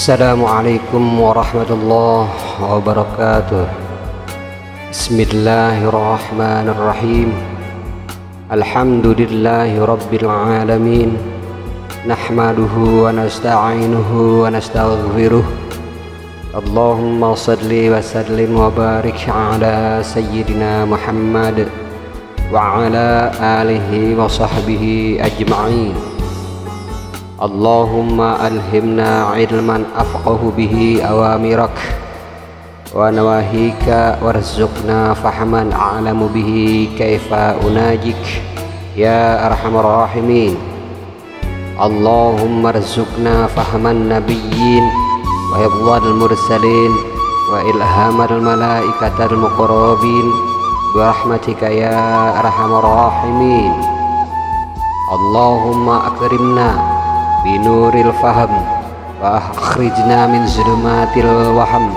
Assalamualaikum warahmatullahi wabarakatuh. Bismillahirrahmanirrahim. Alhamdulillahi rabbil alamin. Nahmaduhu wa nasta'inuhu wa nastaghfiruh. Allahumma salli wa sallim wa barik ala sayyidina Muhammad wa ala alihi wa sahbihi ajma'in. Allahumma alhimna ilman afqahu bihi awamirak wa nawahika warzuqna fahman a'lamu bihi kaifa unajik ya arhamar rahimin. Allahumma arzuqna fahman nabiyyin wa hifdzal mursalin wa ilhamal malaikatal muqarrabin bi rahmatika ya arhamar rahimin. Allahumma akrimna binuril faham wa akhrijna min zulumatil waham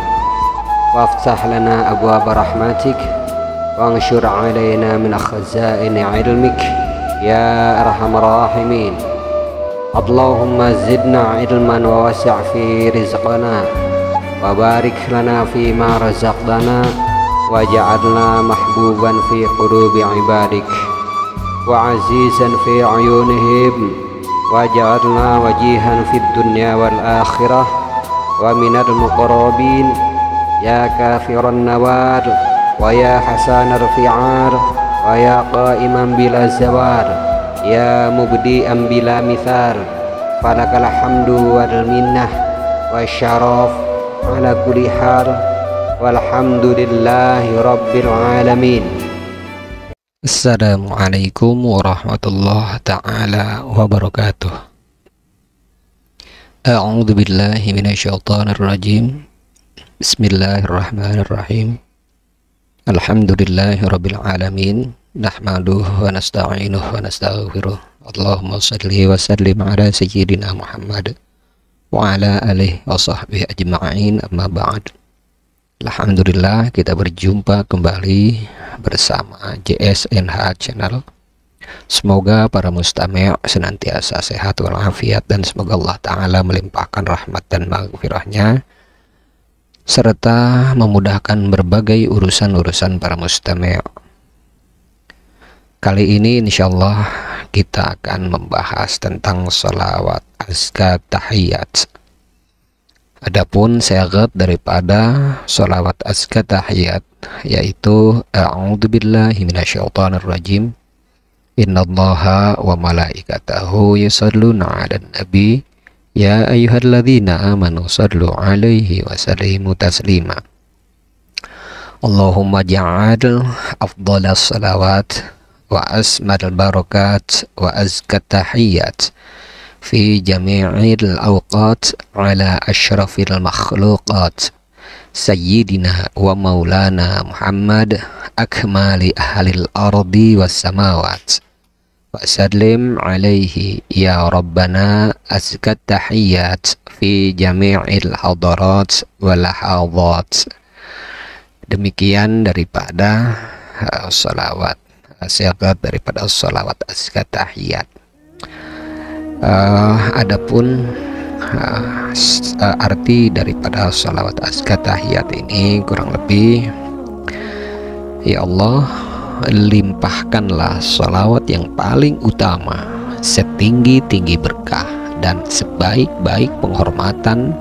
waftah lana abwaab rahmatik wa anshur alaina min khazaini ilmik ya arhamar rahimin. Allahumma zidna ilman wa wasi' fi rizqana wa barik lana fi ma razaqtana wa ja'alna mahbuban fi qulubi ibadik wa azizan fi ayunihim waj'alna wajihan fid dunya wal akhirah wa minal muqarrabin ya kafiran nawar wa ya hasanar fi'ar wa ya qa'iman bila zawar ya mubdi'an bila mithar falakal hamdu wal minnah wa syaraf ala kulli hal walhamdulillahi rabbil alamin. Assalamualaikum warahmatullahi ta'ala wabarakatuh. A'udzu billahi minasyaitonir rajim. Bismillahirrahmanirrahim. Alhamdulillahi rabbil alamin. Nahmaduhu wa nasta'inuhu wa nastaghfiruh. Allahumma shalli wa sallim ala sayyidina Muhammad wa ala alihi wa sahbihi ajma'in, amma ba'd. Alhamdulillah, kita berjumpa kembali bersama JSNH Channel. Semoga para mustami' senantiasa sehat walafiat dan semoga Allah Ta'ala melimpahkan rahmat dan maghfirahnya serta memudahkan berbagai urusan-urusan para mustami'. Kali ini insyaallah kita akan membahas tentang sholawat azka tahiyat. Adapun syarat daripada sholawat azka tahiyat yaitu a'udzubillahi minasyaitonir rajim. Innallaha wa malaikatahu yusholluna 'alan nabi ya ayyuhalladzina amanu shallu 'alaihi wa sallimu taslima. Allahumma ja'al afdhalas shalawat wa asmal barakat wa azka tahiyat fi jami'il awqat ala asyrafil makhluqat sayyidina wa maulana Muhammad akmali ahlil ardi was samawat wa sallim alaihi ya rabbana azkat tahiyyat fi jami'il hadarat wal hadat. Demikian daripada salawat, syarat daripada salawat azkat tahiyyat. Adapun arti daripada sholawat azka tahiyat ini kurang lebih, ya Allah, limpahkanlah sholawat yang paling utama, setinggi-tinggi berkah dan sebaik-baik penghormatan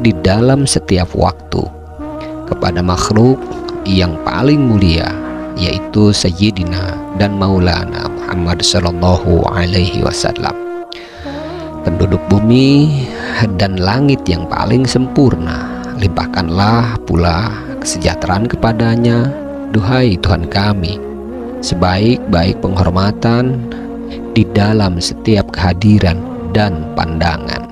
di dalam setiap waktu kepada makhluk yang paling mulia, yaitu Sayyidina dan Maulana Muhammad Sallallahu Alaihi Wasallam, penduduk bumi dan langit yang paling sempurna. Limpahkanlah pula kesejahteraan kepadanya, duhai Tuhan kami, sebaik-baik penghormatan di dalam setiap kehadiran dan pandangan.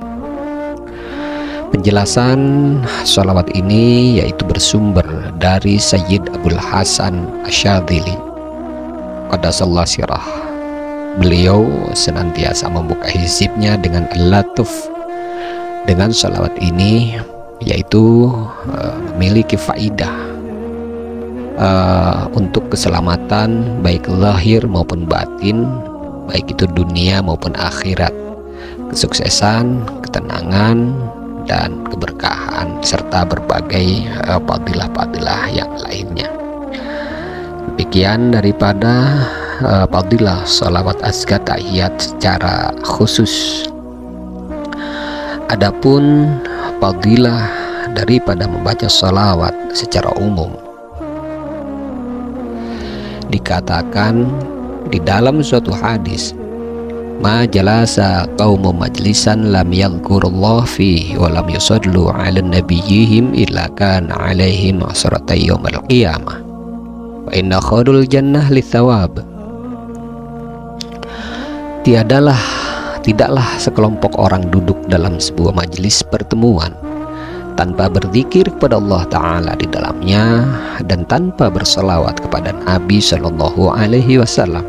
Penjelasan sholawat ini yaitu bersumber dari Sayyid Abul Hasan Asyadzili qaddasallahu sirah. Beliau senantiasa membuka hizibnya dengan latuf dengan sholawat ini, yaitu memiliki faidah untuk keselamatan baik lahir maupun batin, baik itu dunia maupun akhirat, kesuksesan, ketenangan, dan keberkahan serta berbagai fadilah-fadilah yang lainnya. Demikian daripada fadilah salawat azkar tahiyat secara khusus. Adapun fadilah daripada membaca salawat secara umum, dikatakan di dalam suatu hadis, ma jalasa qaumun majlisan lam yadhkurullah fihi wa lam yusallu ala nabiyyihim illa kana alaihim asrata yaumil qiyamah wa inna khairul jannah litsawab. Tidaklah sekelompok orang duduk dalam sebuah majelis pertemuan tanpa berzikir kepada Allah Ta'ala di dalamnya dan tanpa berselawat kepada Nabi Shallallahu Alaihi Wasallam,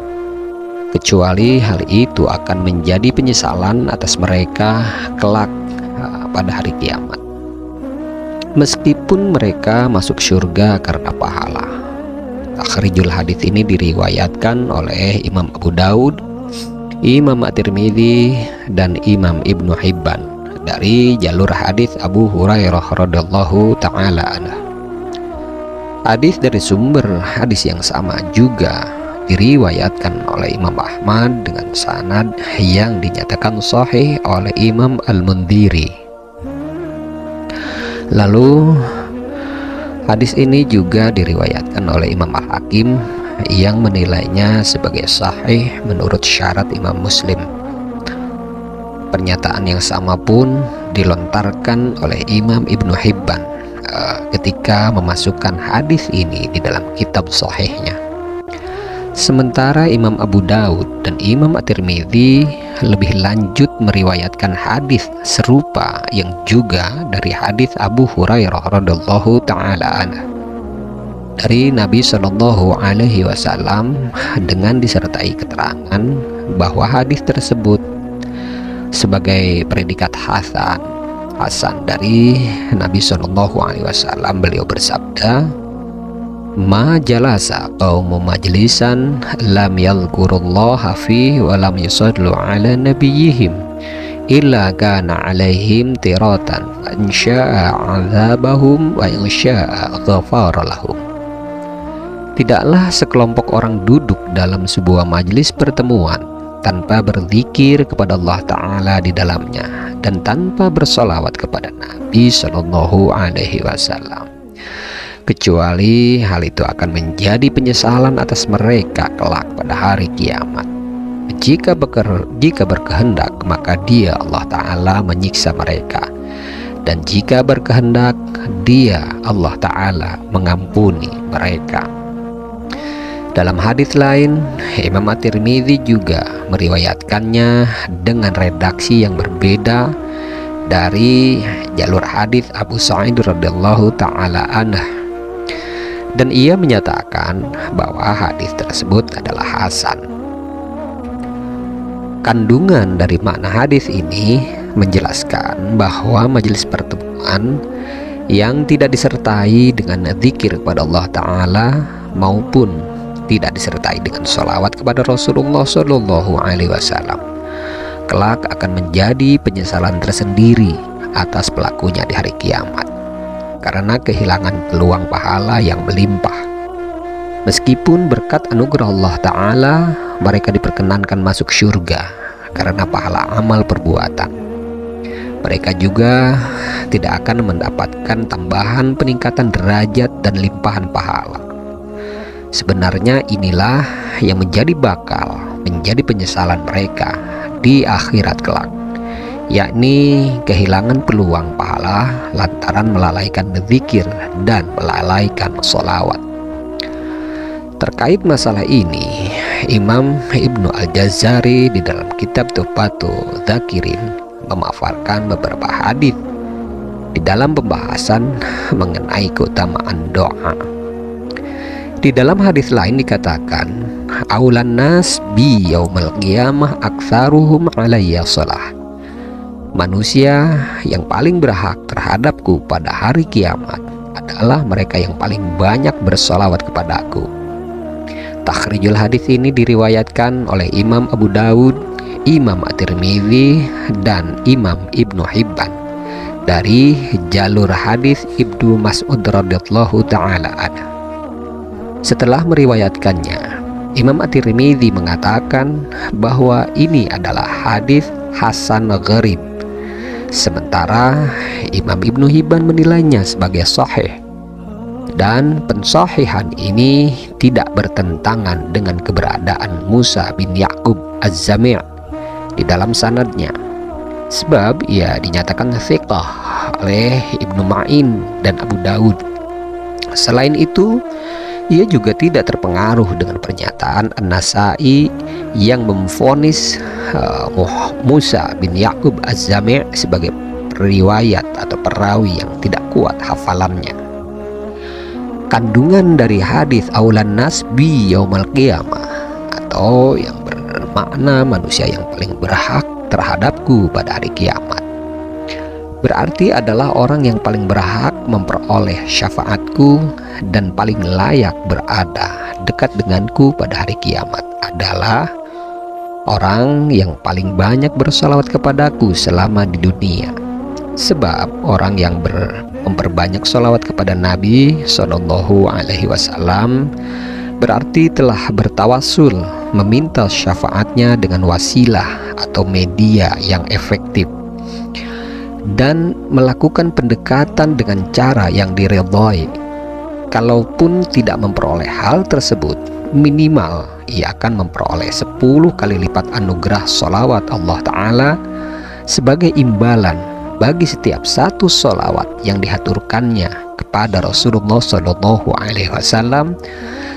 kecuali hal itu akan menjadi penyesalan atas mereka kelak pada hari kiamat, meskipun mereka masuk surga karena pahala. Takhrijul hadis ini diriwayatkan oleh Imam Abu Daud, Imam At-Tirmidzi, dan Imam Ibnu Hibban dari jalur hadis Abu Hurairah radhiyallahu taala anhu. Hadis dari sumber hadis yang sama juga diriwayatkan oleh Imam Ahmad dengan sanad yang dinyatakan sahih oleh Imam Al-Mundhiri. Lalu hadis ini juga diriwayatkan oleh Imam Al-Hakim yang menilainya sebagai sahih menurut syarat Imam Muslim. Pernyataan yang sama pun dilontarkan oleh Imam Ibnu Hibban ketika memasukkan hadis ini di dalam kitab sahihnya. Sementara Imam Abu Daud dan Imam At-Tirmidzi lebih lanjut meriwayatkan hadis serupa yang juga dari hadis Abu Hurairah radhiyallahu taala anhu dari Nabi Shallallahu Alaihi Wasallam dengan disertai keterangan bahwa hadis tersebut sebagai predikat hasan dari Nabi Shallallahu Alaihi Wasallam. Beliau bersabda, ma jalasa qaumun majlisan lam yadhkurullaha fihi wa lam yusallu ala nabiyyihim illa kana alaihim tiratan fa in syaa 'adzabahum wa in syaa ghafara lahum. Tidaklah sekelompok orang duduk dalam sebuah majelis pertemuan tanpa berzikir kepada Allah Ta'ala di dalamnya dan tanpa bersolawat kepada Nabi Shallallahu Alaihi Wasallam, kecuali hal itu akan menjadi penyesalan atas mereka kelak pada hari kiamat. Jika berkehendak, maka Dia Allah Ta'ala menyiksa mereka, dan jika berkehendak, Dia Allah Ta'ala mengampuni mereka. Dalam hadis lain, Imam At-Tirmidzi juga meriwayatkannya dengan redaksi yang berbeda dari jalur hadis Abu Sa'id radhiyallahu taala anhu, dan ia menyatakan bahwa hadis tersebut adalah hasan. Kandungan dari makna hadis ini menjelaskan bahwa majelis pertemuan yang tidak disertai dengan zikir kepada Allah Ta'ala maupun tidak disertai dengan sholawat kepada Rasulullah Shallallahu Alaihi Wasallam kelak akan menjadi penyesalan tersendiri atas pelakunya di hari kiamat karena kehilangan peluang pahala yang melimpah. Meskipun berkat anugerah Allah Ta'ala mereka diperkenankan masuk surga karena pahala amal perbuatan, mereka juga tidak akan mendapatkan tambahan peningkatan derajat dan limpahan pahala. Sebenarnya inilah yang menjadi penyesalan mereka di akhirat kelak, yakni kehilangan peluang pahala lantaran melalaikan zikir dan melalaikan sholawat. Terkait masalah ini, Imam Ibnu Al-Jazari di dalam kitab Tuhfatul Dzakirin memaparkan beberapa hadis di dalam pembahasan mengenai keutamaan doa. Di dalam hadis lain dikatakan, aulan nas bi yaumil qiyamah aktsaruhum alayya shalah. Manusia yang paling berhak terhadapku pada hari kiamat adalah mereka yang paling banyak bersolawat kepadaku. Takhrijul hadis ini diriwayatkan oleh Imam Abu Daud, Imam At-Tirmidzi, dan Imam Ibnu Hibban dari jalur hadis Ibnu Mas'ud radhiyallahu taala anhu. Setelah meriwayatkannya, Imam At-Tirmidzi mengatakan bahwa ini adalah hadis hasan gharib, sementara Imam Ibnu Hibban menilainya sebagai sahih. Dan pensahihan ini tidak bertentangan dengan keberadaan Musa bin Ya'qub Az-Zami' di dalam sanadnya, sebab ia dinyatakan thiqah oleh Ibnu Ma'in dan Abu Daud. Selain itu, ia juga tidak terpengaruh dengan pernyataan An-Nasa'i yang memvonis Musa bin Ya'qub Az-Zami' sebagai periwayat atau perawi yang tidak kuat hafalannya. Kandungan dari hadis aulan nas bi yaumal qiyamah, atau yang bermakna manusia yang paling berhak terhadapku pada hari kiamat, berarti adalah orang yang paling berhak memperoleh syafaatku dan paling layak berada dekat denganku pada hari kiamat adalah orang yang paling banyak bersalawat kepadaku selama di dunia. Sebab orang yang memperbanyak salawat kepada Nabi Shallallahu Alaihi Wasallam berarti telah bertawasul meminta syafaatnya dengan wasilah atau media yang efektif, dan melakukan pendekatan dengan cara yang diridhai. Kalaupun tidak memperoleh hal tersebut, minimal ia akan memperoleh 10 kali lipat anugerah sholawat Allah Ta'ala sebagai imbalan bagi setiap satu sholawat yang dihaturkannya kepada Rasulullah Shallallahu Alaihi Wasallam,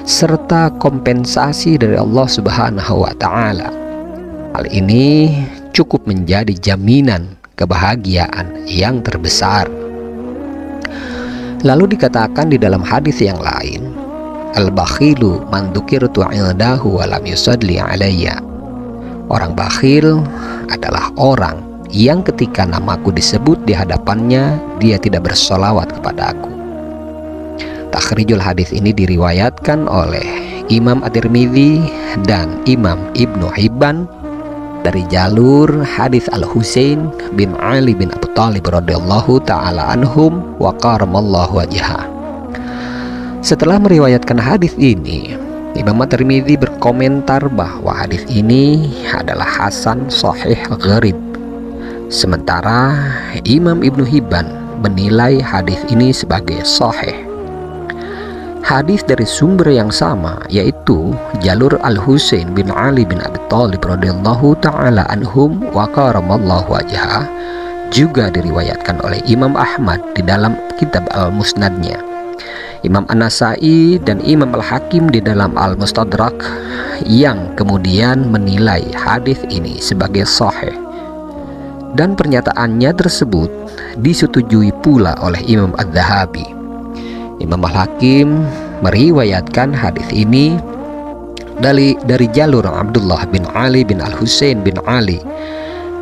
serta kompensasi dari Allah Subhanahu Wa Ta'ala. Hal ini cukup menjadi jaminan kebahagiaan yang terbesar. Lalu dikatakan di dalam hadis yang lain, al-bakhilu man dzukirtu 'indahu wa lam yusalli 'alayya. Orang bakhil adalah orang yang ketika namaku disebut di hadapannya, dia tidak bersolawat kepada aku. Takhrijul hadis ini diriwayatkan oleh Imam At-Tirmidzi dan Imam Ibnu Hibban dari jalur hadis Al-Husain bin Ali bin Abi Thalib radhiyallahu taala anhum wa karamallahu wajhah. Setelah meriwayatkan hadis ini, Imam At-Tirmidzi berkomentar bahwa hadis ini adalah hasan sahih gharib, sementara Imam Ibnu Hibban menilai hadis ini sebagai sahih. Hadis dari sumber yang sama, yaitu jalur Al-Husain bin Ali bin Abi Thalib radhiyallahu taala anhum wa karamallahu wajhah, juga diriwayatkan oleh Imam Ahmad di dalam kitab Al-Musnadnya, Imam An-Nasa'i dan Imam Al-Hakim di dalam Al-Mustadrak, yang kemudian menilai hadis ini sebagai sahih. Dan pernyataannya tersebut disetujui pula oleh Imam Az-Zahabi. Imam Al-Hakim meriwayatkan hadis ini dari jalur Abdullah bin Ali bin Al-Husain bin Ali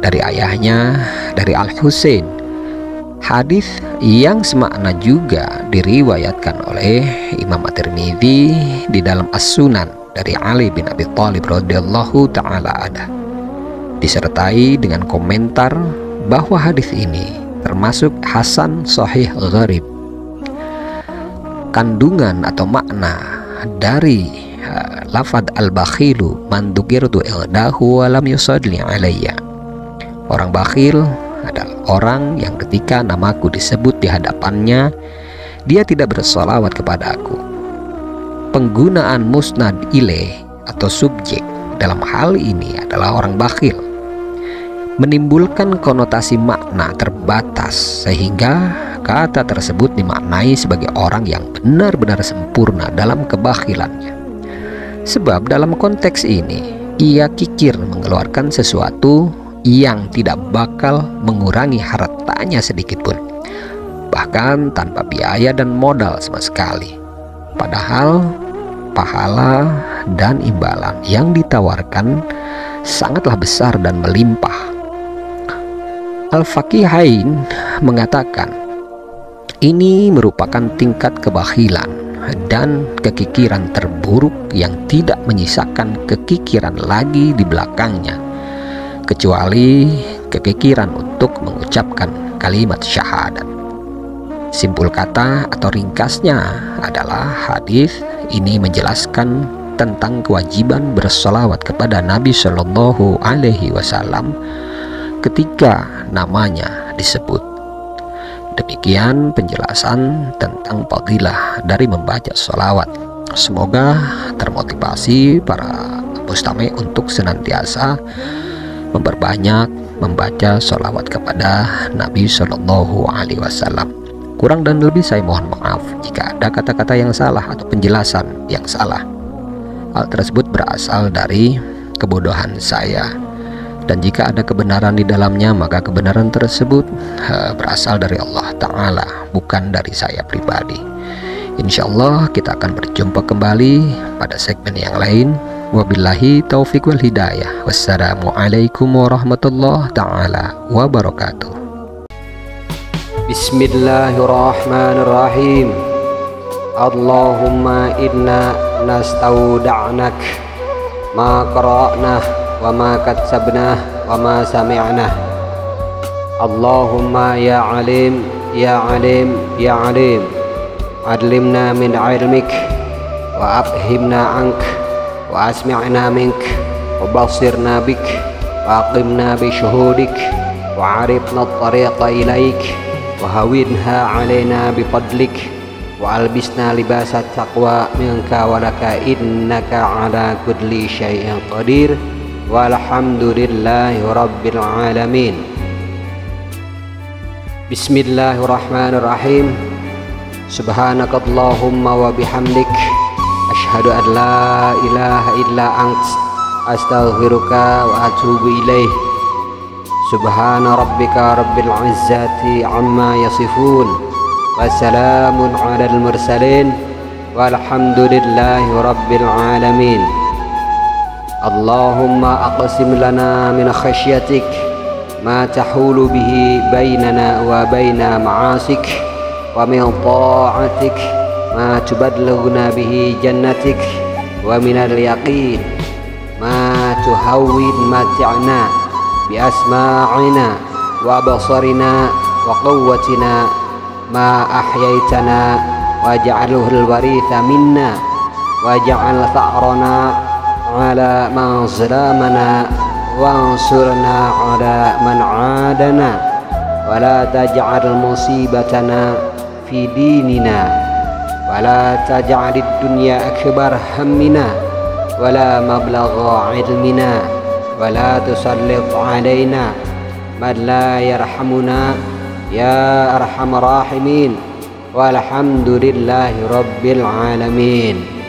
dari ayahnya, dari Al-Husain. Hadis yang semakna juga diriwayatkan oleh Imam At-Tirmidzi di dalam As-Sunan dari Ali bin Abi Thalib radhiyallahu taala anhu, disertai dengan komentar bahwa hadis ini termasuk hasan sahih gharib. Kandungan atau makna dari lafadz al-bakhilu man dzukirtu indahu wa lam yusalli 'alayya. Orang bakhil adalah orang yang ketika namaku disebut di hadapannya, dia tidak bersolawat kepada aku. Penggunaan musnad ilaih atau subjek dalam hal ini adalah orang bakhil, menimbulkan konotasi makna terbatas, sehingga kata tersebut dimaknai sebagai orang yang benar-benar sempurna dalam kebakhilannya. Sebab dalam konteks ini ia kikir mengeluarkan sesuatu yang tidak bakal mengurangi hartanya sedikit pun, bahkan tanpa biaya dan modal sama sekali. Padahal pahala dan imbalan yang ditawarkan sangatlah besar dan melimpah. Al-Faqihain mengatakan ini merupakan tingkat kebakhilan dan kekikiran terburuk yang tidak menyisakan kekikiran lagi di belakangnya, kecuali kekikiran untuk mengucapkan kalimat syahadat. Simpul kata atau ringkasnya adalah hadis ini menjelaskan tentang kewajiban bersolawat kepada Nabi Shallallahu Alaihi Wasallam ketika namanya disebut. Demikian penjelasan tentang fadilah dari membaca sholawat. Semoga termotivasi para mustami untuk senantiasa memperbanyak membaca sholawat kepada Nabi Shallallahu Alaihi Wasallam. Kurang dan lebih saya mohon maaf jika ada kata-kata yang salah atau penjelasan yang salah. Hal tersebut berasal dari kebodohan saya, dan jika ada kebenaran di dalamnya maka kebenaran tersebut berasal dari Allah Ta'ala, bukan dari saya pribadi. Insya Allah kita akan berjumpa kembali pada segmen yang lain. Wabillahi taufiq wal hidayah. Wassalamualaikum warahmatullahi ta'ala wabarakatuh. Bismillahirrahmanirrahim. Allahumma inna nastauda'nak ma qara'nah wa ma katsabnah wa ma sami'nah. Allahumma ya alim ya alim ya alim, adlimna min ilmik wa afhimna ank wa asmi'na mink wa basirna bik wa aqimna bi syuhudik wa arifna at-tariqa ilaik wa hawinha alaina bi fadlik wa albisna libasat taqwa minka walaka innaka ala kulli syai'in qadir walhamdulillahi rabbil alamin. Bismillahirrahmanirrahim. Subhanakallahumma wa bihamdik asyhadu an la ilaha illa ant astaghfiruka wa atubu ilaih. Subhana rabbika rabbil izzati amma yasifun wa salamun alal mursalin walhamdulillahi rabbil alamin. Allahumma aqsim lana min khasyatik ma tahulu bihi bainana wa baina ma'asik wa min ta'atik ma tubadlighuna bihi jannatik wa minal yaqin ma tuhawwin mat'ana bi asma'ina wa basarina wa quwwatina ma ahyaitana waj'alhu al-waritha minna waj'al tha'rana ala man zalamana wansurna ala man 'adana wa la taj'al musibatana fi dinina wa la taj'al ad-dunya akbar hammina wa la mablagha 'ilmina wa la tusallit 'alaina man la yarhamuna ya arhamar rahimin walhamdulillahi rabbil alamin.